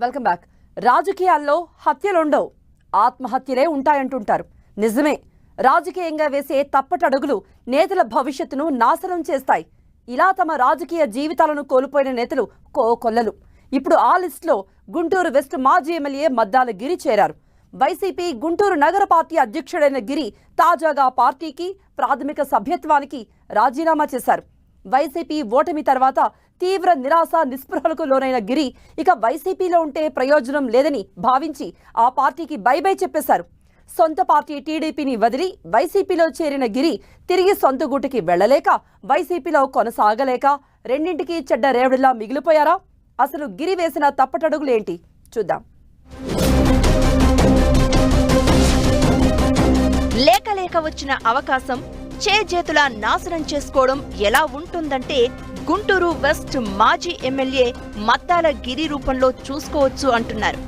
Welcome back. రాజకీయాల్లో హత్యలుండవు, ఆత్మహత్యలే ఉంటాయంటుంటారు. నిజమే. రాజకీయంగా వేసే తప్పటడుగులు నేతల భవిష్యత్తును నాశనం చేస్తాయి. ఇలా తమ రాజకీయ జీవితాలను కోల్పోయిన నేతలు కోకొల్లలు. ఇప్పుడు ఆ లిస్టులో గుంటూరు వెస్ట్ మాజీ ఎమ్మెల్యే మద్దాల గిరి చేరారు. వైసీపీ గుంటూరు నగర పార్టీ అధ్యక్షుడైన గిరి తాజాగా పార్టీకి ప్రాథమిక సభ్యత్వానికి రాజీనామా చేశారు. వైసీపీ ఓటమి తర్వాత తీవ్ర నిరాశ నిస్పృహలకు లోనైన గిరి ఇక వైసీపీలో ఉంటే ప్రయోజనం లేదని భావించి ఆ పార్టీకి బై బై చెప్పేశారు. సొంత పార్టీ టీడీపీని వదిలి వైసీపీలో చేరిన గిరి తిరిగి సొంత గూటికి వెళ్లలేక వైసీపీలో కొనసాగలేక రెండింటికి చెడ్డ రేవడిలా మిగిలిపోయారా? అసలు గిరి వేసిన తప్పటడుగులేంటి చూద్దాం. లేక వచ్చిన అవకాశం చేజేతులా నాశనం చేసుకోవడం ఎలా ఉంటుందంటే గుంటూరు వెస్ట్ మాజీ ఎమ్మెల్యే మద్దాల గిరి రూపంలో చూసుకోవచ్చు అంటున్నారు.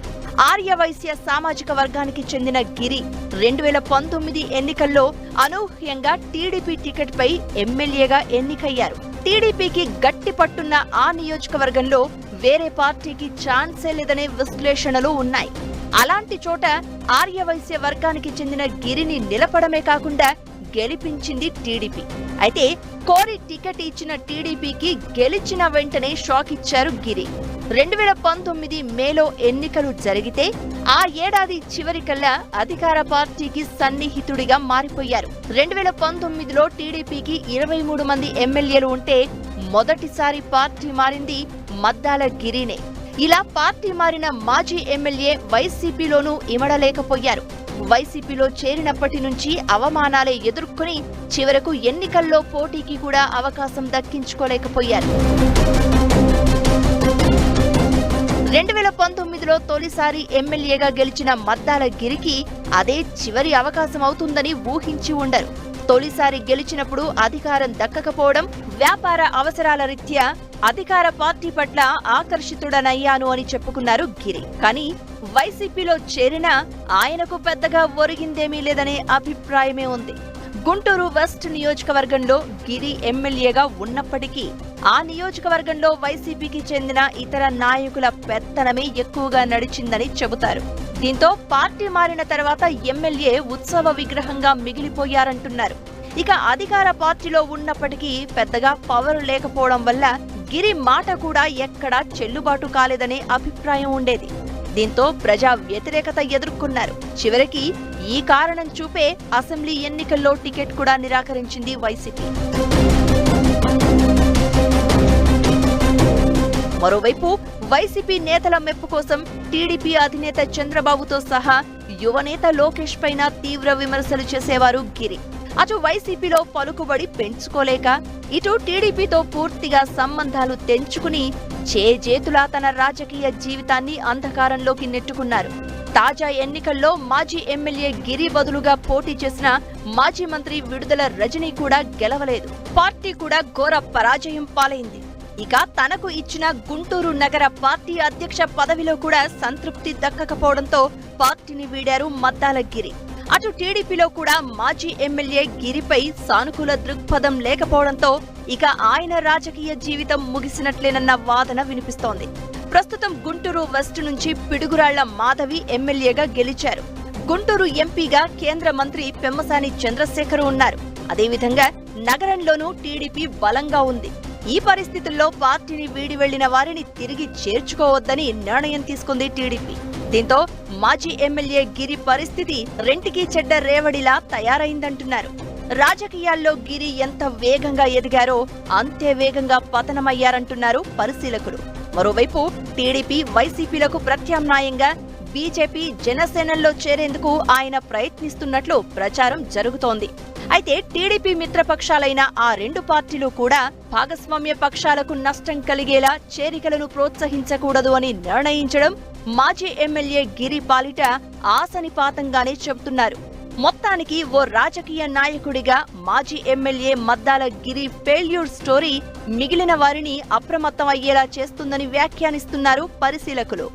ఆర్యవైశ్య సామాజిక వర్గానికి చెందిన గిరి 2019 ఎన్నికల్లో అనూహ్యంగా టీడీపీ టికెట్ పై ఎమ్మెల్యేగా ఎన్నికయ్యారు. టీడీపీకి గట్టి పట్టున్న ఆ నియోజకవర్గంలో వేరే పార్టీకి ఛాన్సే లేదనే విశ్లేషణలు ఉన్నాయి. అలాంటి చోట ఆర్యవైశ్య వర్గానికి చెందిన గిరిని నిలపడమే కాకుండా గెలిపించింది టీడీపీ. అయితే కోరి టికెట్ ఇచ్చిన టీడీపీకి గెలిచిన వెంటనే షాక్ ఇచ్చారు గిరి. 2019 మేలో ఎన్నికలు జరిగితే ఆ ఏడాది చివరికల్లా అధికార పార్టీకి సన్నిహితుడిగా మారిపోయారు. 2019లో టీడీపీకి 23 మంది ఎమ్మెల్యేలు ఉంటే మొదటిసారి పార్టీ మారింది మద్దాల గిరినే. ఇలా పార్టీ మారిన మాజీ ఎమ్మెల్యే వైసీపీలోనూ ఇమడలేకపోయారు. వైసీపీలో చేరినప్పటి నుంచి అవమానాలే ఎదుర్కొని చివరకు ఎన్నికల్లో పోటీకి కూడా అవకాశం దక్కించుకోలేకపోయారు. 2019లో తొలిసారి ఎమ్మెల్యేగా గెలిచిన మద్దాల గిరికి అదే చివరి అవకాశం అవుతుందని ఊహించి ఉండరు. తొలిసారి గెలిచినప్పుడు అధికారం దక్కకపోవడం, వ్యాపార అవసరాల రీత్యా అధికార పార్టీ పట్ల ఆకర్షితుడనయ్యాను అని చెప్పుకున్నారు గిరి. కానీ వైసీపీలో చేరినా ఆయనకు పెద్దగా ఒరిగిందేమీ లేదనే అభిప్రాయమే ఉంది. గుంటూరు వెస్ట్ నియోజకవర్గంలో గిరి ఎమ్మెల్యేగా ఉన్నప్పటికీ ఆ నియోజకవర్గంలో వైసీపీకి చెందిన ఇతర నాయకుల పెత్తనమే ఎక్కువగా నడిచిందని చెబుతారు. దీంతో పార్టీ మారిన తర్వాత ఎమ్మెల్యే ఉత్సవ విగ్రహంగా మిగిలిపోయారంటున్నారు. ఇక అధికార పార్టీలో ఉన్నప్పటికీ పెద్దగా పవర్ లేకపోవడం వల్ల గిరి మాట కూడా ఎక్కడా చెల్లుబాటు కాలేదనే అభిప్రాయం ఉండేది. దీంతో ప్రజా వ్యతిరేకత ఎదుర్కొన్నారు. చివరికి ఈ కారణం చూపే అసెంబ్లీ ఎన్నికల్లో టికెట్ కూడా నిరాకరించింది వైసీపీ. మరోవైపు వైసీపీ నేతల మెప్పు కోసం టీడీపీ అధినేత చంద్రబాబుతో సహా యువనేత లోకేష్ పైన తీవ్ర విమర్శలు చేసేవారు గిరి. అటు వైసీపీలో పలుకుబడి పెంచుకోలేక ఇటు టీడీపీతో పూర్తిగా సంబంధాలు తెంచుకుని చేజేతులా తన రాజకీయ జీవితాన్ని అంధకారంలోకి నెట్టుకున్నారు. తాజా ఎన్నికల్లో మాజీ ఎమ్మెల్యే గిరి బదులుగా పోటీ చేసిన మాజీ మంత్రి విడుదల రజనీ కూడా గెలవలేదు. పార్టీ కూడా ఘోర పరాజయం పాలైంది. ఇక తనకు ఇచ్చిన గుంటూరు నగర పార్టీ అధ్యక్ష పదవిలో కూడా సంతృప్తి దక్కకపోవడంతో పార్టీని వీడారు మద్దాల గిరి. అటు టీడీపీలో కూడా మాజీ ఎమ్మెల్యే గిరిపై సానుకూల దృక్పథం లేకపోవడంతో ఇక ఆయన రాజకీయ జీవితం ముగిసినట్లేనన్న వాదన వినిపిస్తోంది. ప్రస్తుతం గుంటూరు వెస్ట్ నుంచి పిడుగురాళ్ల మాధవి ఎమ్మెల్యేగా గెలిచారు. గుంటూరు ఎంపీగా కేంద్ర మంత్రి పెమ్మసాని చంద్రశేఖర్ ఉన్నారు. అదేవిధంగా నగరంలోనూ టీడీపీ బలంగా ఉంది. ఈ పరిస్థితుల్లో పార్టీని వీడి వెళ్లిన వారిని తిరిగి చేర్చుకోవద్దని నిర్ణయం తీసుకుంది టీడీపీ. దీంతో మాజీ ఎమ్మెల్యే గిరి పరిస్థితి రెంటికి చెడ్డ రేవడిలా తయారైందంటున్నారు. రాజకీయాల్లో గిరి ఎంత వేగంగా ఎదిగారో అంతే వేగంగా పతనమయ్యారంటున్నారు పరిశీలకులు. మరోవైపు టీడీపీ వైసీపీలకు ప్రత్యామ్నాయంగా బీజేపీ జనసేనల్లో చేరేందుకు ఆయన ప్రయత్నిస్తున్నట్లు ప్రచారం జరుగుతోంది. అయితే టీడీపీ మిత్రపక్షాలైన ఆ రెండు పార్టీలు కూడా భాగస్వామ్య పక్షాలకు నష్టం కలిగేలా చేరికలను ప్రోత్సహించకూడదు అని నిర్ణయించడం మాజీ ఎమ్మెల్యే గిరి పాలిట ఆశనిపాతంగానే చెబుతున్నారు. మొత్తానికి ఓ రాజకీయ నాయకుడిగా మాజీ ఎమ్మెల్యే మద్దాల గిరి ఫెయిల్యూర్ స్టోరీ మిగిలిన వారిని అప్రమత్తం అయ్యేలా చేస్తుందని వ్యాఖ్యానిస్తున్నారు పరిశీలకులు.